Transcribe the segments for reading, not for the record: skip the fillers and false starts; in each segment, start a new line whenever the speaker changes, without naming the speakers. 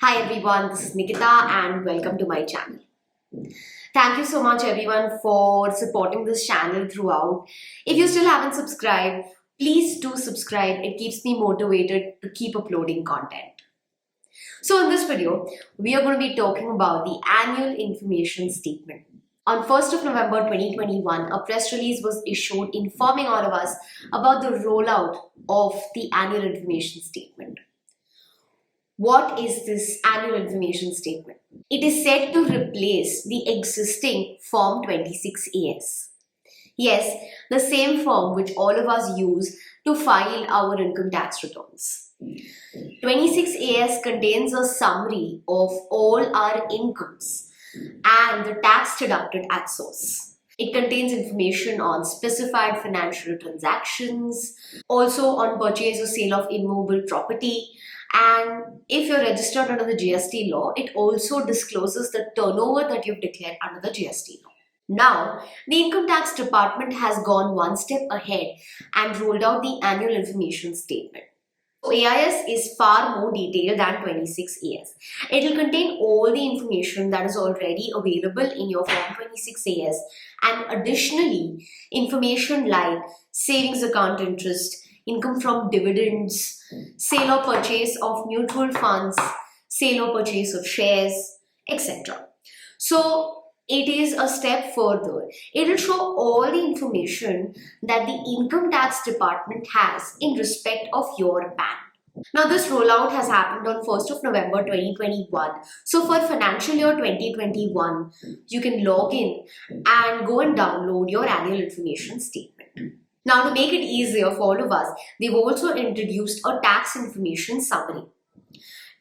Hi everyone, this is Nikita and welcome to my channel. Thank you so much everyone for supporting this channel throughout. If you still haven't subscribed, please do subscribe. It keeps me motivated to keep uploading content. So in this video, we are going to be talking about the annual information statement. On 1st of November 2021, a press release was issued informing all of us about the rollout of the annual information statement. What is this annual information statement? It is said to replace the existing Form 26 AS. Yes, the same form which all of us use to file our income tax returns. 26 AS contains a summary of all our incomes and the tax deducted at source. It contains information on specified financial transactions, also on purchase or sale of immovable property, and if you're registered under the GST law, it also discloses the turnover that you've declared under the GST law. Now, the Income Tax Department has gone one step ahead and rolled out the annual information statement. So AIS is far more detailed than 26 AS. It will contain all the information that is already available in your Form 26 AS, and additionally, information like savings account interest, income from dividends, sale or purchase of mutual funds, sale or purchase of shares, etc. So it is a step further. It will show all the information that the Income Tax Department has in respect of your PAN. Now this rollout has happened on 1st of November 2021. So for financial year 2021, you can log in and go and download your annual information statement. Now, to make it easier for all of us, they've also introduced a tax information summary.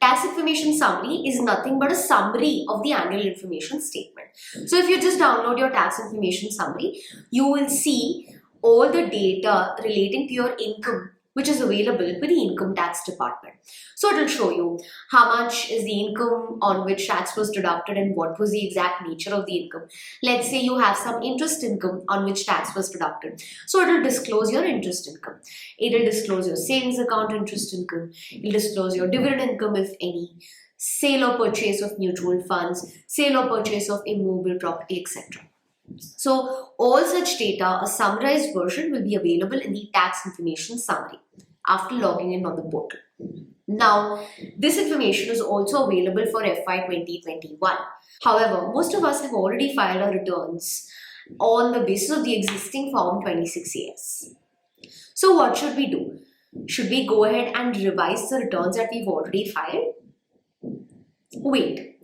Tax information summary is nothing but a summary of the annual information statement. So if you just download your tax information summary, you will see all the data relating to your income which is available with the Income Tax Department. So it will show you how much is the income on which tax was deducted and what was the exact nature of the income. Let's say you have some interest income on which tax was deducted. So it will disclose your interest income. It will disclose your savings account interest income. It will disclose your dividend income if any, sale or purchase of mutual funds, sale or purchase of immovable property, etc. So all such data, a summarized version, will be available in the tax information summary after logging in on the portal. Now, this information is also available for FY 2021. However, most of us have already filed our returns on the basis of the existing Form 26 AS. So what should we do? Should we go ahead and revise the returns that we've already filed? Wait.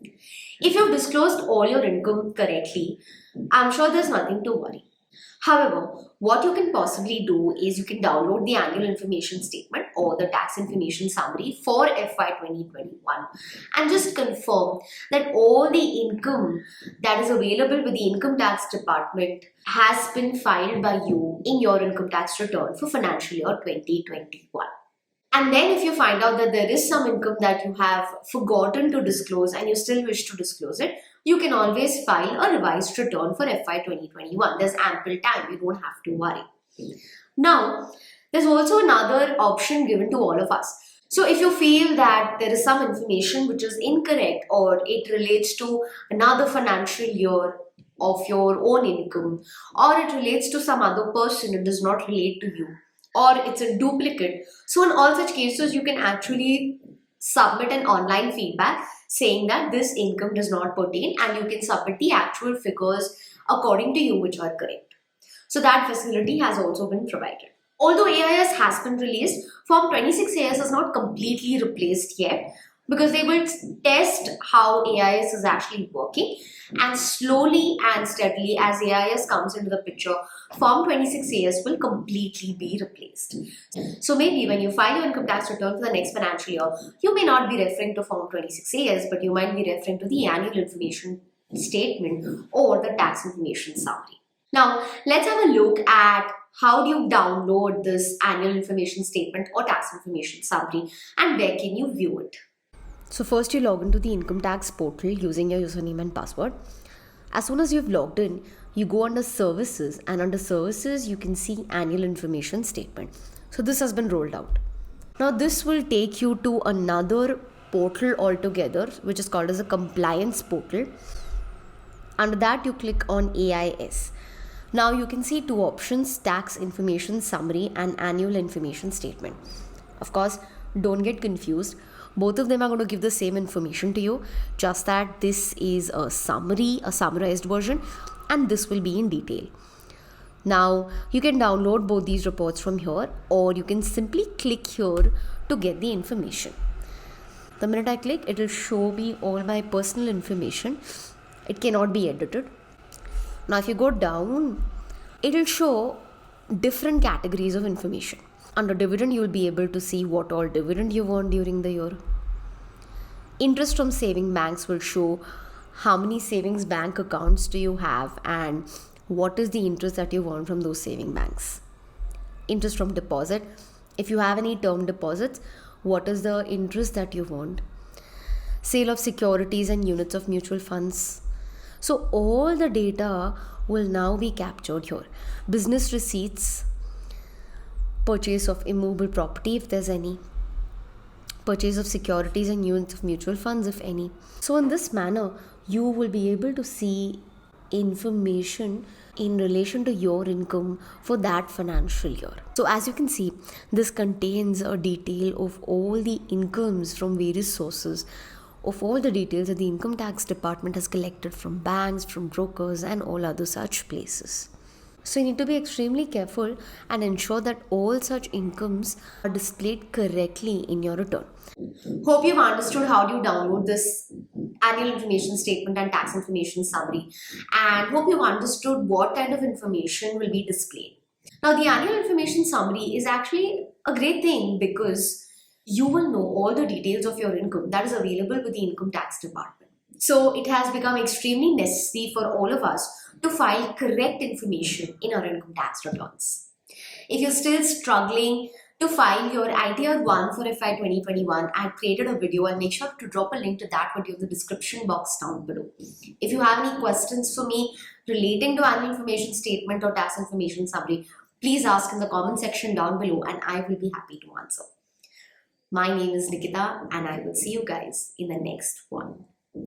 If you've disclosed all your income correctly, I'm sure there's nothing to worry. However, what you can possibly do is you can download the annual information statement or the tax information summary for FY 2021 and just confirm that all the income that is available with the Income Tax Department has been filed by you in your income tax return for financial year 2021. And then if you find out that there is some income that you have forgotten to disclose and you still wish to disclose it, you can always file a revised return for FY 2021. There's ample time. You don't have to worry. Now, there's also another option given to all of us. So if you feel that there is some information which is incorrect or it relates to another financial year of your own income, or it relates to some other person, it does not relate to you, or it's a duplicate. So in all such cases, you can actually submit an online feedback saying that this income does not pertain, and you can submit the actual figures according to you which are correct. So that facility has also been provided. Although AIS has been released, Form 26 AS is not completely replaced yet because they will test how AIS is actually working, and slowly and steadily as AIS comes into the picture, Form 26 AS will completely be replaced. So maybe when you file your income tax return for the next financial year, you may not be referring to Form 26 AS, but you might be referring to the annual information statement or the tax information summary. Now, let's have a look at how do you download this annual information statement or tax information summary and where can you view it. So first you log into the income tax portal using your username and password. As soon as you've logged in, you go under services, and under services you can see annual information statement. So this has been rolled out. Now this will take you to another portal altogether, which is called as a compliance portal. Under that, you click on AIS. Now you can see two options: tax information summary and annual information statement. Of course, don't get confused. Both of them are going to give the same information to you, just that this is a summary, a summarized version, and this will be in detail. Now, you can download both these reports from here, or you can simply click here to get the information. The minute I click, it will show me all my personal information. It cannot be edited. Now, if you go down, it will show different categories of information. Under dividend, you will be able to see what all dividend you earned during the year. Interest from saving banks will show how many savings bank accounts do you have and what is the interest that you earn from those saving banks. Interest from deposit, if you have any term deposits, what is the interest that you've earned. Sale of securities and units of mutual funds. So all the data will now be captured here. Business receipts, purchase of immovable property if there's any, purchase of securities and units of mutual funds if any. So in this manner, you will be able to see information in relation to your income for that financial year. So as you can see, this contains a detail of all the incomes from various sources, of all the details that the income tax department has collected from banks, from brokers, and all other such places. So you need to be extremely careful and ensure that all such incomes are displayed correctly in your return. Hope you've understood how do you download this annual information statement and tax information summary, and hope you've understood what kind of information will be displayed. Now, the annual information summary is actually a great thing because you will know all the details of your income that is available with the income tax department. So it has become extremely necessary for all of us to file correct information in our income tax returns. If you're still struggling to file your ITR 1 for FY 2021, I created a video. I'll make sure to drop a link to that video in the description box down below. If you have any questions for me relating to annual information statement or tax information summary, please ask in the comment section down below and I will be happy to answer. My name is Nikita and I will see you guys in the next one.